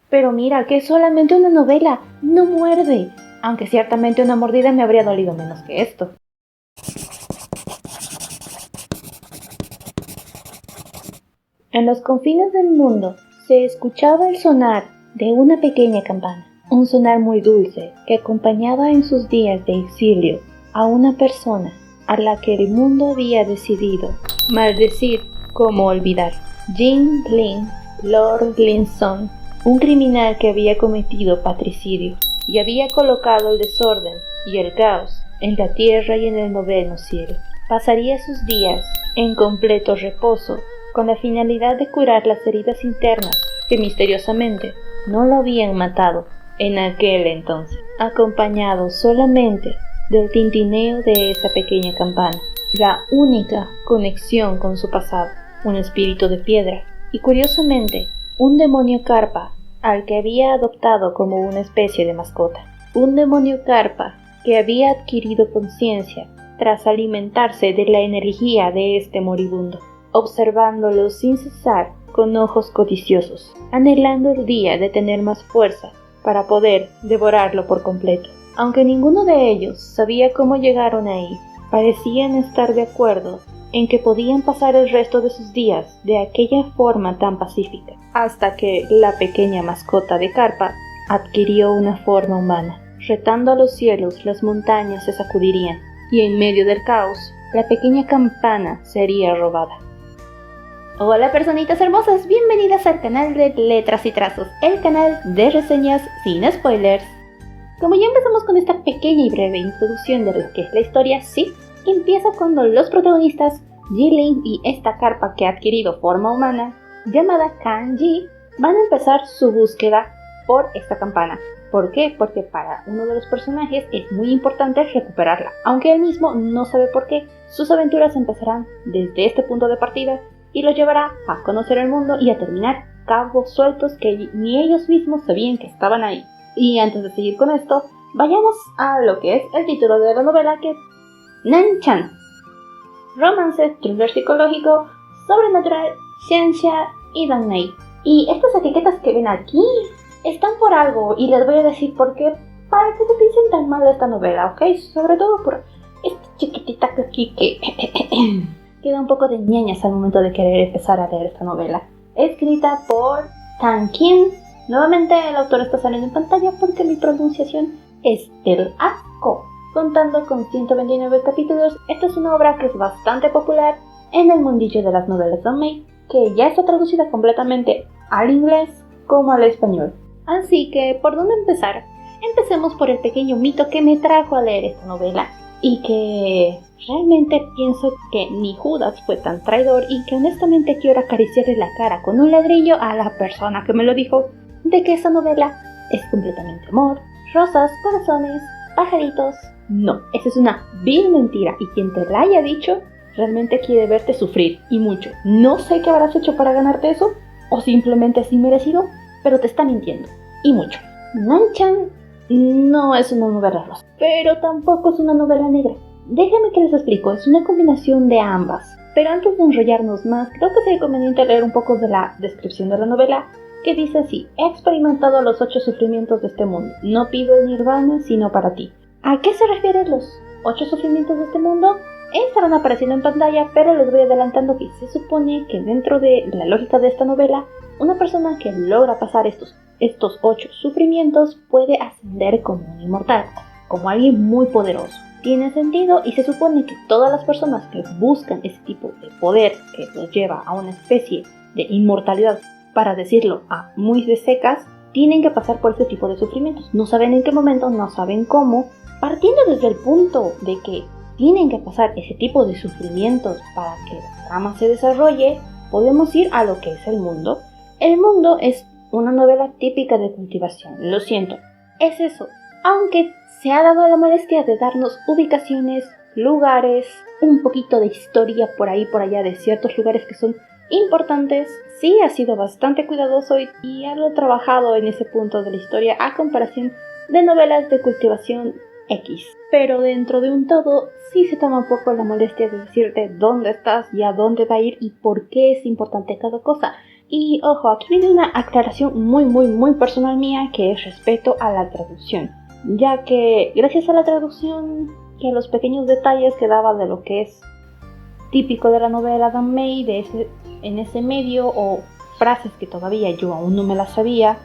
Pero mira, que es solamente una novela, no muerde. Aunque ciertamente una mordida me habría dolido menos que esto. En los confines del mundo se escuchaba el sonar de una pequeña campana, un sonar muy dulce que acompañaba en sus días de exilio a una persona a la que el mundo había decidido maldecir como olvidar. Jin Lin, Lord Linson, un criminal que había cometido patricidio y había colocado el desorden y el caos en la tierra y en el noveno cielo. Pasaría sus días en completo reposo con la finalidad de curar las heridas internas que misteriosamente no lo habían matado en aquel entonces, acompañado solamente del tintineo de esa pequeña campana, la única conexión con su pasado, un espíritu de piedra y curiosamente un demonio carpa al que había adoptado como una especie de mascota, un demonio carpa que había adquirido conciencia tras alimentarse de la energía de este moribundo, observándolo sin cesar con ojos codiciosos, anhelando el día de tener más fuerza para poder devorarlo por completo. Aunque ninguno de ellos sabía cómo llegaron ahí, parecían estar de acuerdo en que podían pasar el resto de sus días de aquella forma tan pacífica, hasta que la pequeña mascota de carpa adquirió una forma humana. Retando a los cielos, las montañas se sacudirían, y en medio del caos, la pequeña campana sería robada. Hola personitas hermosas, bienvenidas al canal de Letras y Trazos, el canal de reseñas sin spoilers. Como ya empezamos con esta pequeña y breve introducción de lo que es la historia, sí, empieza cuando los protagonistas, Jilin y esta carpa que ha adquirido forma humana, llamada Kanji, van a empezar su búsqueda por esta campana. ¿Por qué? Porque para uno de los personajes es muy importante recuperarla, aunque él mismo no sabe por qué. Sus aventuras empezarán desde este punto de partida y los llevará a conocer el mundo y a terminar cabos sueltos que ni ellos mismos sabían que estaban ahí. Y antes de seguir con esto, vayamos a lo que es el título de la novela, que es Nan-chan. Romance, thriller psicológico, sobrenatural, ciencia y danmei. Y estas etiquetas que ven aquí están por algo y les voy a decir por qué, para que no piensen tan mal de esta novela, ¿ok? Sobre todo por esta chiquitita que aquí que queda un poco de ñañas al momento de querer empezar a leer esta novela. Escrita por Tan Kim. Nuevamente el autor está saliendo en pantalla porque mi pronunciación es del asco. Contando con 129 capítulos, esta es una obra que es bastante popular en el mundillo de las novelas danmei, que ya está traducida completamente al inglés como al español. Así que, ¿por dónde empezar? Empecemos por el pequeño mito que me trajo a leer esta novela y que realmente pienso que ni Judas fue tan traidor y que honestamente quiero acariciarle la cara con un ladrillo a la persona que me lo dijo, de que esta novela es completamente amor, rosas, corazones, pajaritos. No, esa es una vil mentira y quien te la haya dicho realmente quiere verte sufrir y mucho. No sé qué habrás hecho para ganarte eso o simplemente es inmerecido, pero te está mintiendo y mucho. Nan-chan no es una novela rosa, pero tampoco es una novela negra. Déjenme que les explico, es una combinación de ambas. Pero antes de enrollarnos más, creo que sería conveniente leer un poco de la descripción de la novela, que dice así: he experimentado los 8 sufrimientos de este mundo. No pido el nirvana, sino para ti. ¿A qué se refieren los 8 sufrimientos de este mundo? Estarán apareciendo en pantalla, pero les voy adelantando que se supone que dentro de la lógica de esta novela, una persona que logra pasar estos 8 sufrimientos puede ascender como un inmortal, como alguien muy poderoso. Tiene sentido y se supone que todas las personas que buscan ese tipo de poder que los lleva a una especie de inmortalidad, para decirlo a muy de secas, tienen que pasar por ese tipo de sufrimientos. No saben en qué momento, no saben cómo. Partiendo desde el punto de que tienen que pasar ese tipo de sufrimientos para que la trama se desarrolle, podemos ir a lo que es el mundo. El mundo es una novela típica de cultivación, lo siento, es eso. Aunque se ha dado la molestia de darnos ubicaciones, lugares, un poquito de historia por ahí por allá de ciertos lugares que son importantes, sí ha sido bastante cuidadoso y ha trabajado en ese punto de la historia a comparación de novelas de cultivación X. Pero dentro de un todo, sí se toma un poco la molestia de decirte dónde estás y a dónde va a ir y por qué es importante cada cosa. Y ojo, aquí viene una aclaración muy personal mía, que es respecto a la traducción, ya que gracias a la traducción y a los pequeños detalles que daba de lo que es típico de la novela Dan May, en ese medio, o frases que todavía yo aún no me las sabía,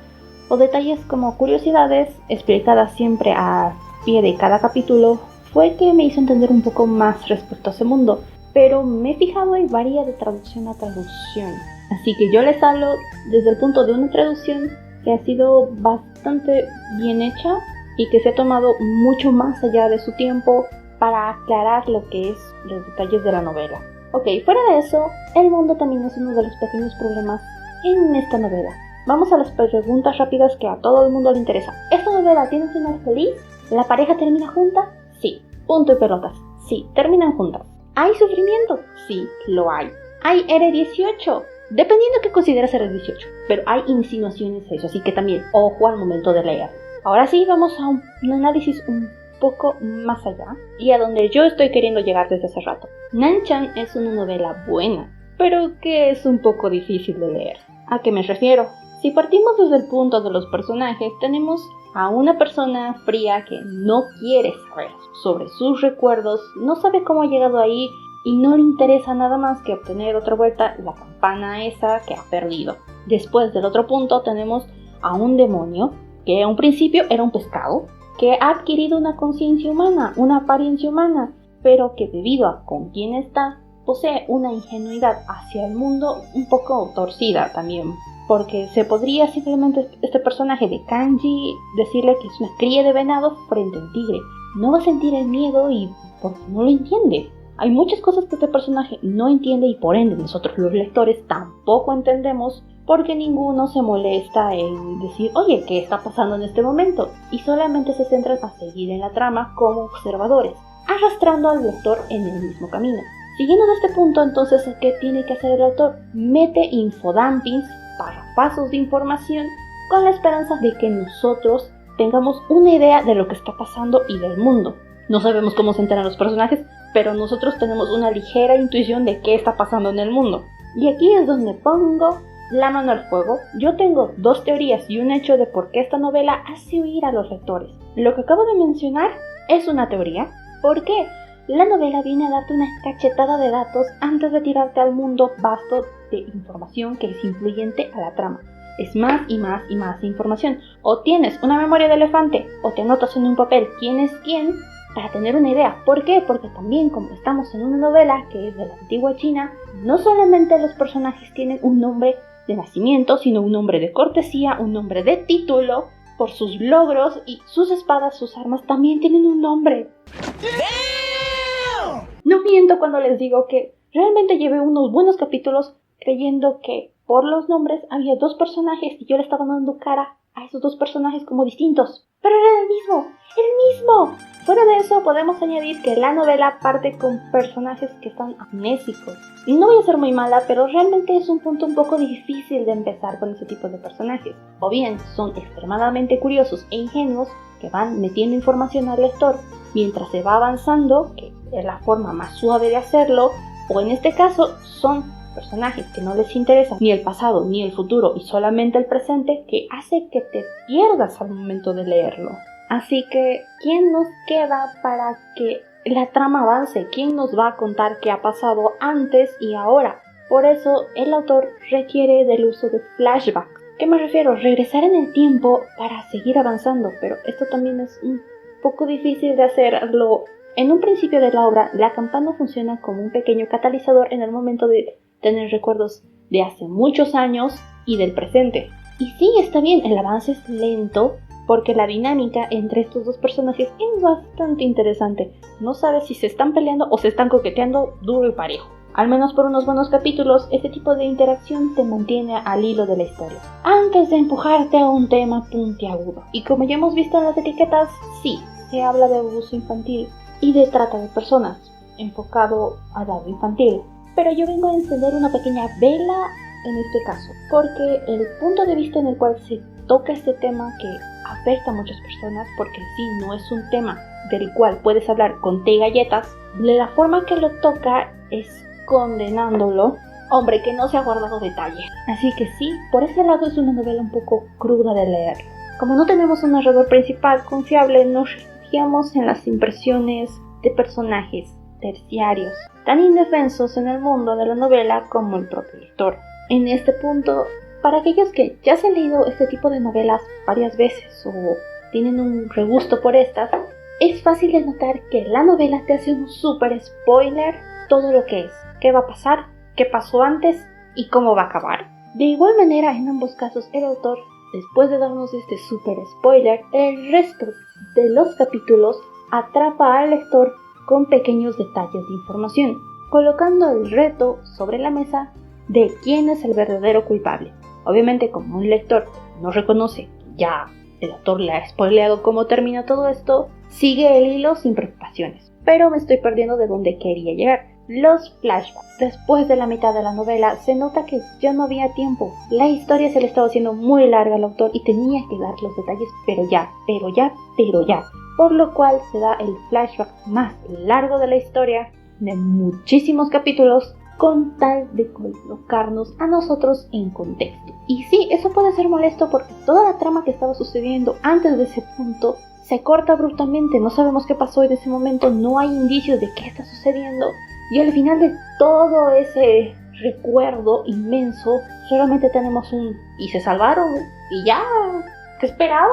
o detalles como curiosidades explicadas siempre a pie de cada capítulo, fue que me hizo entender un poco más respecto a ese mundo. Pero me he fijado y varía de traducción a traducción, así que yo les hablo desde el punto de una traducción que ha sido bastante bien hecha y que se ha tomado mucho más allá de su tiempo para aclarar lo que es los detalles de la novela. Ok, fuera de eso, el mundo también es uno de los pequeños problemas en esta novela. Vamos a las preguntas rápidas que a todo el mundo le interesa. ¿Esta novela tiene un final feliz? ¿La pareja termina junta? Sí. Punto y pelotas. Sí, terminan juntas. ¿Hay sufrimiento? Sí, lo hay. ¿Hay R18? Dependiendo de qué consideras R18, pero hay insinuaciones a eso, así que también ojo al momento de leer. Ahora sí, vamos a un análisis un poco más allá y a donde yo estoy queriendo llegar desde hace rato. Nan-chan es una novela buena, pero que es un poco difícil de leer. ¿A qué me refiero? Si partimos desde el punto de los personajes, tenemos a una persona fría que no quiere saber sobre sus recuerdos, no sabe cómo ha llegado ahí y no le interesa nada más que obtener otra vuelta la campana esa que ha perdido. Después del otro punto tenemos a un demonio que en un principio era un pescado, que ha adquirido una conciencia humana, una apariencia humana, pero que debido a con quién está, posee una ingenuidad hacia el mundo un poco torcida también. Porque se podría simplemente este personaje de Kanji decirle que es una cría de venado frente a un tigre. No va a sentir el miedo y porque no lo entiende. Hay muchas cosas que este personaje no entiende y por ende nosotros los lectores tampoco entendemos, porque ninguno se molesta en decir, oye, ¿qué está pasando en este momento? Y solamente se centran a seguir en la trama como observadores, arrastrando al lector en el mismo camino. Siguiendo de este punto, entonces, ¿qué tiene que hacer el autor? Mete infodumpings, parrafazos de información, con la esperanza de que nosotros tengamos una idea de lo que está pasando y del mundo. No sabemos cómo se enteran los personajes, pero nosotros tenemos una ligera intuición de qué está pasando en el mundo. Y aquí es donde pongo la mano al fuego. Yo tengo dos teorías y un hecho de por qué esta novela hace huir a los lectores. Lo que acabo de mencionar es una teoría. ¿Por qué? La novela viene a darte una cachetada de datos antes de tirarte al mundo vasto de información que es influyente a la trama. Es más y más información. O tienes una memoria de elefante o te anotas en un papel quién es quién para tener una idea. ¿Por qué? Porque también como estamos en una novela que es de la antigua China, no solamente los personajes tienen un nombre de nacimiento, sino un nombre de cortesía, un nombre de título, por sus logros, y sus espadas, sus armas también tienen un nombre. No miento cuando les digo que realmente llevé unos buenos capítulos creyendo que por los nombres había dos personajes y yo le estaba dando cara a esos dos personajes como distintos. Pero era el mismo. Fuera de eso podemos añadir que la novela parte con personajes que están amnésicos. Y no voy a ser muy mala, pero realmente es un punto un poco difícil de empezar con ese tipo de personajes. O bien son extremadamente curiosos e ingenuos que van metiendo información al lector mientras se va avanzando, que es la forma más suave de hacerlo, o en este caso son personajes que no les interesa ni el pasado ni el futuro y solamente el presente, que hace que te pierdas al momento de leerlo. Así que, ¿quién nos queda para que la trama avance? ¿Quién nos va a contar qué ha pasado antes y ahora? Por eso el autor requiere del uso de flashbacks. ¿Qué me refiero? Regresar en el tiempo para seguir avanzando, pero esto también es un poco difícil de hacerlo. En un principio de la obra, la campana funciona como un pequeño catalizador en el momento de tener recuerdos de hace muchos años y del presente. Y sí, está bien, el avance es lento porque la dinámica entre estos dos personajes es bastante interesante. No sabes si se están peleando o se están coqueteando duro y parejo. Al menos por unos buenos capítulos, este tipo de interacción te mantiene al hilo de la historia, antes de empujarte a un tema puntiagudo. Y como ya hemos visto en las etiquetas, sí, se habla de abuso infantil y de trata de personas, enfocado al lado infantil. Pero yo vengo a encender una pequeña vela en este caso, porque el punto de vista en el cual se toca este tema que afecta a muchas personas, porque sí, no es un tema del cual puedes hablar con té y galletas, la forma que lo toca es condenándolo hombre que no se ha guardado detalle. Así que sí, por ese lado es una novela un poco cruda de leer. Como no tenemos un narrador principal confiable, nos refugiamos en las impresiones de personajes terciarios, tan indefensos en el mundo de la novela como el propio lector. En este punto, para aquellos que ya se han leído este tipo de novelas varias veces o tienen un regusto por estas, es fácil de notar que la novela te hace un super spoiler todo lo que es, qué va a pasar, qué pasó antes y cómo va a acabar. De igual manera, en ambos casos, el autor, después de darnos este super spoiler, el resto de los capítulos atrapa al lector con pequeños detalles de información, colocando el reto sobre la mesa de quién es el verdadero culpable. Obviamente, como un lector no reconoce que ya el autor le ha spoileado cómo termina todo esto, sigue el hilo sin preocupaciones. Pero me estoy perdiendo de dónde quería llegar. Los flashbacks. Después de la mitad de la novela se nota que ya no había tiempo. La historia se le estaba haciendo muy larga al autor y tenía que dar los detalles pero ya. Por lo cual se da el flashback más largo de la historia, de muchísimos capítulos, con tal de colocarnos a nosotros en contexto. Y sí, eso puede ser molesto porque toda la trama que estaba sucediendo antes de ese punto se corta abruptamente, no sabemos qué pasó en ese momento, no hay indicios de qué está sucediendo. Y al final de todo ese recuerdo inmenso, solamente tenemos un "y se salvaron", y ya, ¿qué esperaban?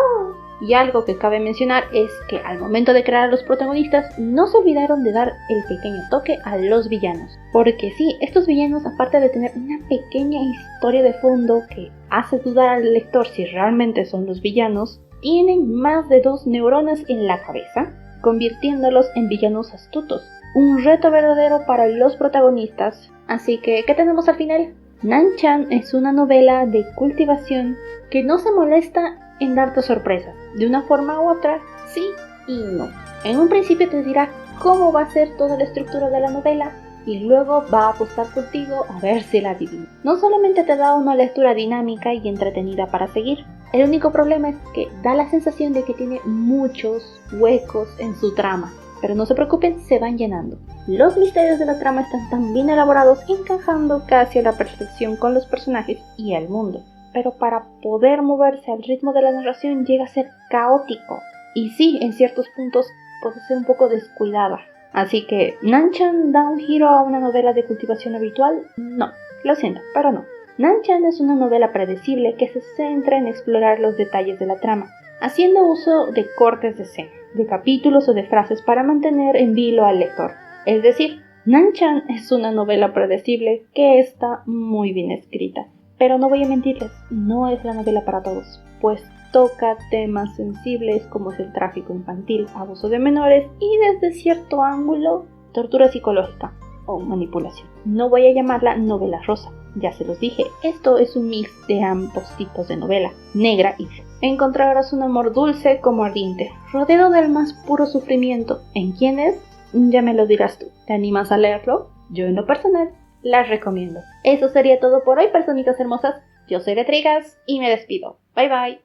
Y algo que cabe mencionar es que al momento de crear a los protagonistas no se olvidaron de dar el pequeño toque a los villanos. Porque sí, estos villanos, aparte de tener una pequeña historia de fondo que hace dudar al lector si realmente son los villanos, tienen más de 2 neuronas en la cabeza, convirtiéndolos en villanos astutos. Un reto verdadero para los protagonistas. Así que, ¿qué tenemos al final? Nan-chan es una novela de cultivación que no se molesta en darte sorpresas. De una forma u otra, sí y no. En un principio te dirá cómo va a ser toda la estructura de la novela y luego va a apostar contigo a ver si la adivina. No solamente te da una lectura dinámica y entretenida para seguir. El único problema es que da la sensación de que tiene muchos huecos en su trama. Pero no se preocupen, se van llenando. Los misterios de la trama están tan bien elaborados, encajando casi a la perfección con los personajes y el mundo. Pero para poder moverse al ritmo de la narración llega a ser caótico. Y sí, en ciertos puntos puede ser un poco descuidada. Así que, ¿Nan-chan da un giro a una novela de cultivación habitual? No, lo siento, pero no. Nan-chan es una novela predecible que se centra en explorar los detalles de la trama, haciendo uso de cortes de escena, de capítulos o de frases para mantener en vilo al lector. Es decir, Nan-chan es una novela predecible que está muy bien escrita. Pero no voy a mentirles, no es la novela para todos, pues toca temas sensibles como es el tráfico infantil, abuso de menores y desde cierto ángulo, tortura psicológica o manipulación. No voy a llamarla novela rosa, ya se los dije, esto es un mix de ambos tipos de novela, negra y rosa. Encontrarás un amor dulce como ardiente, rodeado del más puro sufrimiento. ¿En quién es? Ya me lo dirás tú. ¿Te animas a leerlo? Yo en lo personal las recomiendo. Eso sería todo por hoy, personitas hermosas. Yo soy Letrigas y me despido. Bye bye.